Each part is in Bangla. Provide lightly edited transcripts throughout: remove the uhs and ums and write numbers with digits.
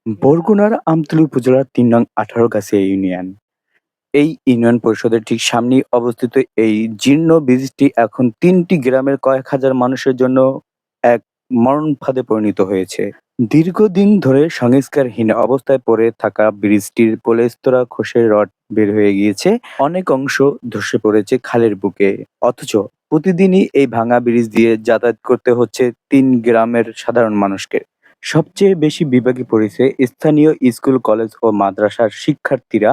বরগুনার আমতলী উপজেলার ৩ নং ১৮গাছিয়া ইউনিয়ন। এই ইউনিয়ন পরিষদের ঠিক সামনেই অবস্থিত এই জীর্ণ ব্রিজটি এখন ৩টি গ্রামের কয়েক হাজার মানুষের জন্য এক মরণ ফাঁদে পরিণত হয়েছে। দীর্ঘদিন ধরে সংস্কারহীন অবস্থায় পড়ে থাকা ব্রিজটির পলেস্তরা খসে রড বের হয়ে গিয়েছে, অনেক অংশ ধসে পড়েছে খালের বুকে। অথচ প্রতিদিনই এই ভাঙা ব্রিজ দিয়ে যাতায়াত করতে হচ্ছে ৩ গ্রামের সাধারণ মানুষকে। সবচেয়ে বেশি বিপাকে পড়েছে স্থানীয় স্কুল, কলেজ ও মাদ্রাসার শিক্ষার্থীরা।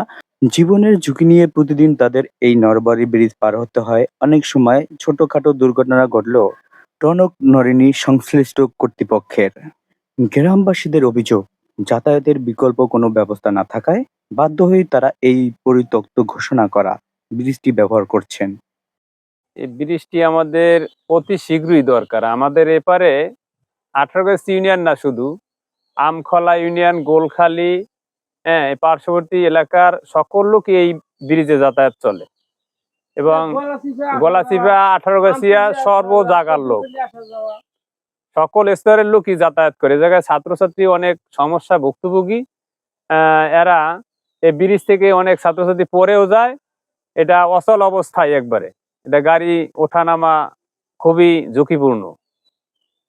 জীবনের ঝুঁকি নিয়ে প্রতিদিন তাদের এই নরবরে ব্রিজ পার হতে হয়। অনেক সময় ছোটখাটো দুর্ঘটনা ঘটলেও টনক নড়েনি সংশ্লিষ্ট কর্তৃপক্ষের। গ্রামবাসীদের অভিযোগ, যাতায়াতের বিকল্প কোনো ব্যবস্থা না থাকায় বাধ্য হয়ে তারা এই পরিত্যক্ত ঘোষণা করা ব্রিজটি ব্যবহার করছেন। এই ব্রিজটি আমাদের অতি শীঘ্রই দরকার। আমাদের এপারে ১৮গাছি ইউনিয়ন না, শুধু আমখলা ইউনিয়ন, গোলখালি, এই পার্শ্ববর্তী এলাকার সকল লোকই এই ব্রিজে যাতায়াত চলে এবং গলাচিপা ১৮গাছিয়া সর্ব জায়গার লোক, সকল স্তরের লোকই যাতায়াত করে। এ জায়গায় ছাত্রছাত্রী অনেক সমস্যা ভুক্তভোগী। এরা এই ব্রিজ থেকে অনেক ছাত্রছাত্রী পড়েও যায়। এটা অচল অবস্থায় একবারে, এটা গাড়ি ওঠানামা খুবই ঝুঁকিপূর্ণ।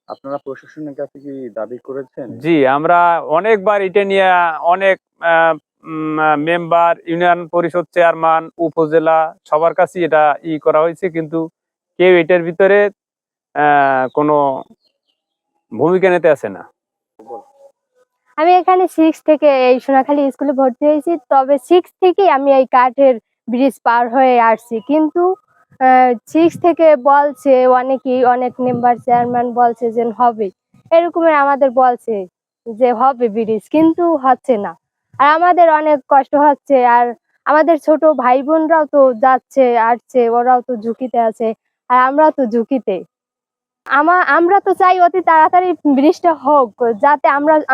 আপনারা প্রশাসনের কাছে কি দাবি করেছেন? জি, আমরা অনেকবার এটা নিয়ে অনেক মেম্বার, ইউনিয়ন পরিষদ চেয়ারম্যান, উপজেলা সবার কাছে এটা করা হয়েছে, কিন্তু কেউ এটার ভিতরে কোনো ভূমিকা নিতে আসে না। আমি এখানে 6 থেকে এই সোনাখালী স্কুলে ভর্তি হয়েছি। তবে 6 থেকেই আমি এই কাঠের ব্রিজ পার হয়ে আসছি, কিন্তু 6 থেকে বলছে অনেকেই, অনেক মেম্বার চেয়ারম্যান বলছে যে হবে, এরকমের আমাদের বলছে যে হবে ব্রিজ, কিন্তু হচ্ছে না। আর আমাদের অনেক কষ্ট হচ্ছে। আর আমাদের ছোট ভাই বোনরাও তো যাচ্ছে আসছে, ওরাও তো ঝুঁকিতে আছে, আর আমরাও তো ঝুঁকিতে। আমরা তো চাই অতি তাড়াতাড়ি ব্রিজটা হোক, যাতে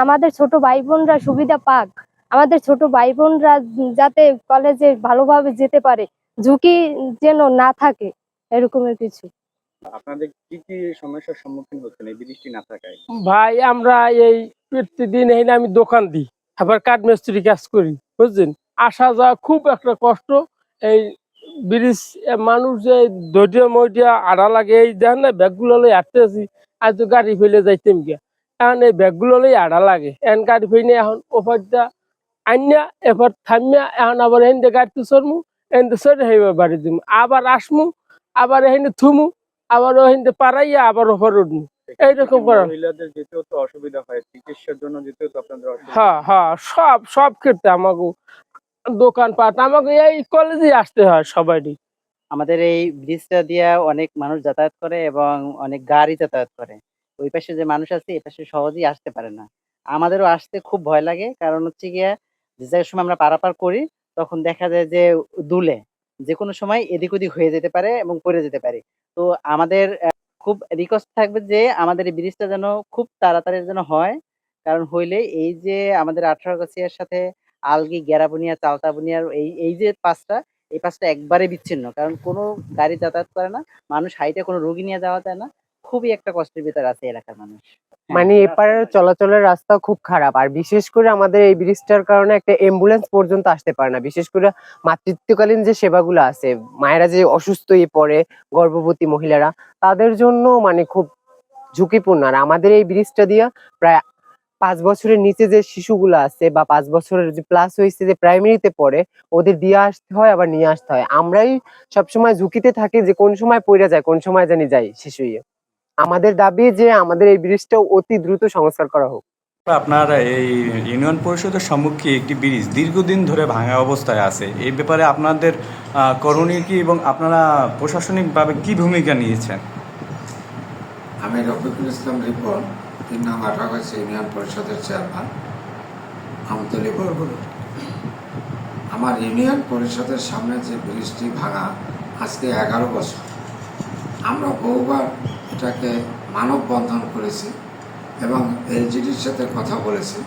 আমাদের ছোট ভাই বোনরা সুবিধা পাক, আমাদের ছোট ভাই বোনরা যাতে কলেজে ভালোভাবে যেতে পারে, ঝুঁকি যেন না থাকে, এরকমের কিছু। আপনাদের কি কি সমস্যার সম্মুখীন হচ্ছেন এই বৃষ্টি না থাকায়? ভাই, আমরা এই প্রতিদিন এখানে আমি দোকান দিই, আবার কাঠ মিস্ত্রি কাজ করি, বুঝছেন। আসা যাওয়া খুব একটা কষ্ট। এই ব্রিজ মানুষ যে ধৈর্য মইটা আড়া লাগে, এই দেখেন না ব্যাগগুলো লই হাঁটতে আছি, আজ তো গাড়ি ফেলে যাইতেম গিয়া, এখন এই ব্যাগগুলো লই আড়া লাগে, এখন গাড়ি ফেলে এখন ওপারটা আইনা এবার থামিয়া এখন আবার এখান দিয়ে গাড়িতে চড়মু, এখান দিয়ে চড়ে হেবার বাড়ি দিমু, আবার আসমু, আবার এখানে থুমু, আবার ওখান দিয়ে পাড়াইয়া আবার ওপর উঠমু, এইরকম করা। মহিলাদের যেতেও তো অসুবিধা হয়, চিকিৎসার জন্য যেতেও তো আপনাদের অসুবিধা। হ্যাঁ হ্যাঁ, সব ক্ষেত্রে আমাকে দোকানপাট আমাকে এই কলেজে আসতে হয় সবাই। আমাদের এই ব্রিজটা দিয়ে অনেক মানুষ যাতায়াত করে এবং অনেক গাড়ি যাতায়াত করে। ওই পাশে যে মানুষ আছে এই পাশে সহজেই আসতে পারে না। আমাদেরও আসতে খুব ভয় লাগে, কারণ হচ্ছে গিয়া যে জায়গার সময় আমরা পারাপার করি তখন দেখা যায় যে দুলে যেকোনো সময় এদিক ওদিক হয়ে যেতে পারে এবং পড়ে যেতে পারে। তো আমাদের খুব রিকোয়েস্ট থাকবে যে আমাদের এই ব্রিজটা যেন খুব তাড়াতাড়ি যেন হয়। কারণ হইলে এই যে আমাদের ১৮গাছিয়ার সাথে আলগি, গেরাবুনিয়া, চালতাবুনিয়ার এই যে পাসটা, এই পাসটা একবারে বিচ্ছিন্ন। কারণ কোনো গাড়ি যাতায়াত করে না। মানুষ হাইটে কোনো রোগী নিয়ে যাওয়া যায় না। খুবই একটা কষ্টের ভিতরে আছে এলাকার মানুষ। মানে এপারের চলাচলের রাস্তা খুব খারাপ, আর বিশেষ করে আমাদের এই ব্রিজটার কারণে একটা অ্যাম্বুলেন্স পর্যন্ত আসতে পারে না। বিশেষ করে মাতৃত্বকালীন যে সেবাগুলো আছে, মায়েরা যে অসুস্থ হয়ে পড়ে, গর্ভবতী মহিলারা, তাদের জন্য মানে খুব ঝুঁকিপূর্ণ। আর আমাদের এই ব্রিজটা দিয়ে প্রায় 5 বছরের নিচে যে শিশুগুলো আছে বা 5 বছরের যে প্লাস হয়েছে, যে প্রাইমারিতে পড়ে, ওদের দিয়ে আসতে হয় আবার নিয়ে আসতে হয়। আমরাই সবসময় ঝুঁকিতে থাকি যে কোন সময় পড়ে যায়, কোন সময় জানি যাই শিশু। আমাদের দাবি যে আমাদের এই ব্রিজটা অতি দ্রুত সংস্কার করা হোক। আপনার এই ইউনিয়ন পরিষদের সম্মুখে একটি ব্রিজ দীর্ঘদিন ধরে ভাঙা অবস্থায় আছে, এই ব্যাপারে আপনাদের করণীয় কি এবং আপনারা প্রশাসনিকভাবে কি ভূমিকা নিয়েছেন? আমি রফিকুল ইসলাম রিপন, ৩ নং ১৮গাছি ইউনিয়ন পরিষদের চেয়ারম্যান, আমতলী, বরগুনা। আমার ইউনিয়ন পরিষদের সামনে যে ব্রিজটি ভাঙা আজকে 11 বছর। আমরা বহুবার এটাকে মানববন্ধন করেছি এবং এলজিডির সাথে কথা বলেছি,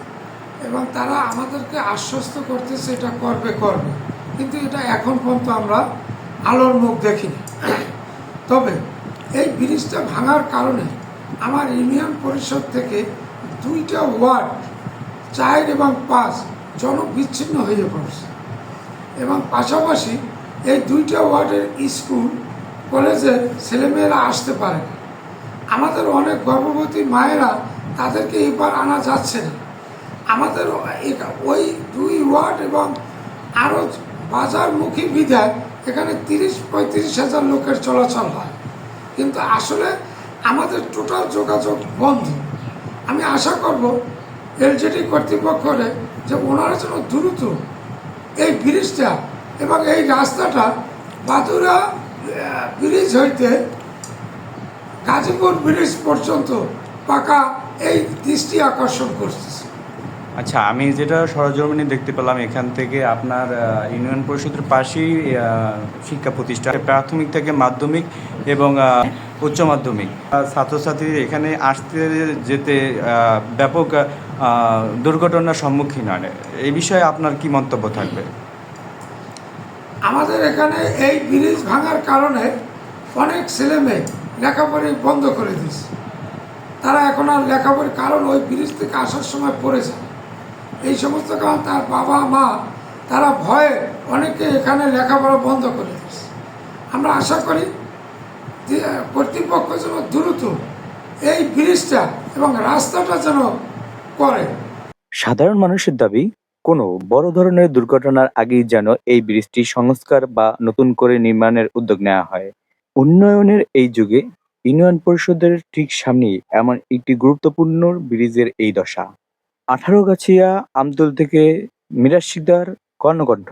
এবং তারা আমাদেরকে আশ্বস্ত করতেছে এটা করবে, কিন্তু এটা এখন পর্যন্ত আমরা আলোর মুখ দেখিনি। তবে এই ব্রিজটা ভাঙার কারণে আমার ইউনিয়ন পরিষদ থেকে 2টা ওয়ার্ড 4 এবং 5 জনবিচ্ছিন্ন হয়ে পড়ছে এবং পাশাপাশি এই দুইটা ওয়ার্ডের স্কুল কলেজে ছেলেমেয়েরা আসতে পারে না। আমাদের অনেক গর্ভবতী মায়েরা তাদেরকে এবার আনা যাচ্ছে না। আমাদের ওই 2 ওয়ার্ড এবং আরও বাজারমুখী বিধায় এখানে 30-35 হাজার লোকের চলাচল হয়, কিন্তু আসলে আমাদের টোটাল যোগাযোগ বন্ধ। আমি আশা করব এলজেডি কর্তৃপক্ষরে যে ওনারা যেন দ্রুত এই ব্রিজটা এবং এই রাস্তাটা বাদুরা ব্রিজ হইতে গাজীপুর ব্রিজ পর্যন্ত পাকা এই দৃষ্টি আকর্ষণ করতেছে। আচ্ছা, আমি যেটা সরজমিনে দেখতে পেলাম এখান থেকে আপনার ইউনিয়ন পরিষদের পাশেই শিক্ষা প্রতিষ্ঠান, প্রাথমিক থেকে মাধ্যমিক এবং উচ্চ মাধ্যমিক ছাত্রছাত্রী এখানে আসতে যেতে ব্যাপক দুর্ঘটনার সম্মুখীন হয়। এই বিষয়ে আপনার কি মন্তব্য থাকবে? আমাদের এখানে এই ব্রিজ ভাঙার কারণে অনেক ছেলেমেয়ে লেখাপড়া বন্ধ করে দিয়েছে। তারা এখন আর লেখাপড়ার কারণ ওই ব্রিজ থেকে আসার সময় পড়ে যায়। এই সমস্ত কারণ তার বাবা মা তারা ভয়ে অনেকে এখানে লেখাপড়া বন্ধ করে দিয়েছে। আমরা আশা করি যে কর্তৃপক্ষ যেন দ্রুত এই ব্রিজটা এবং রাস্তাটা যেন করে। সাধারণ মানুষের দাবি, কোনো বড় ধরনের দুর্ঘটনার আগেই যেন এই ব্রিজটি সংস্কার বা নতুন করে নির্মাণের উদ্যোগ নেওয়া হয়। উন্নয়নের এই যুগে ইউনিয়ন পরিষদের ঠিক সামনেই এমন একটি গুরুত্বপূর্ণ ব্রিজের এই দশা। 18গাছিয়া আমতলী থেকে মিরাজ শিকদার, কর্ণকণ্ঠ।